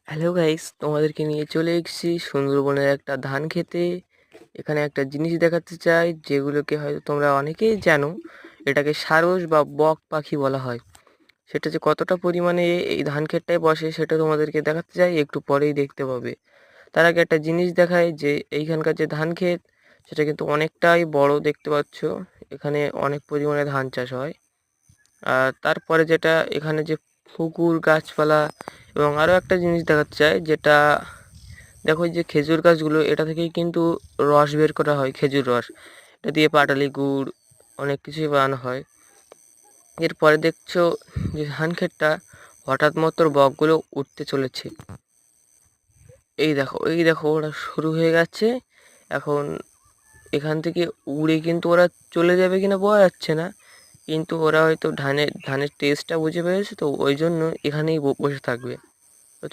Hello guys, তোমাদেরকে নিয়ে চলে এসেছি সুন্দরবনের একটা ধান খেতে। এখানে একটা জিনিস দেখাতে চাই, যেগুলোকে হয়তো তোমরা অনেকেই জানো। এটাকে সারস বা বক পাখি বলা হয়। সেটা যে কতটা পরিমাণে এই ধান ক্ষেতটায় বসে সেটা তোমাদেরকে দেখাতে চাই, একটু পরেই দেখতে পাবে। তার আগে একটা জিনিস দেখায় যে এইখানকার যে ধান ক্ষেত, সেটা কিন্তু অনেকটাই বড় দেখতে পাচ্ছ। এখানে অনেক পরিমাণে ধান চাষ হয়। আর তারপরে যেটা এখানে যে পুকুর, গাছপালা এবং আরও একটা জিনিস দেখাতে চাই, যেটা দেখো এই যে খেজুর গাছগুলো, এটা থেকেই কিন্তু রস বের করা হয়, খেজুর রস। এটা দিয়ে পাটালি গুড় অনেক কিছুই বানানো হয়। এরপরে দেখছো যে ধান ক্ষেতটা হঠাৎ মতো বকগুলো উঠতে চলেছে। এই দেখো ওরা শুরু হয়ে গেছে এখন। এখান থেকে উড়ে কিন্তু ওরা চলে যাবে কিনা বোঝা যাচ্ছে না, কিন্তু ওরা হয়তো ধানের টেস্টটা বুঝে পেরেছে, তো ওই জন্য এখানেই বসে থাকবে।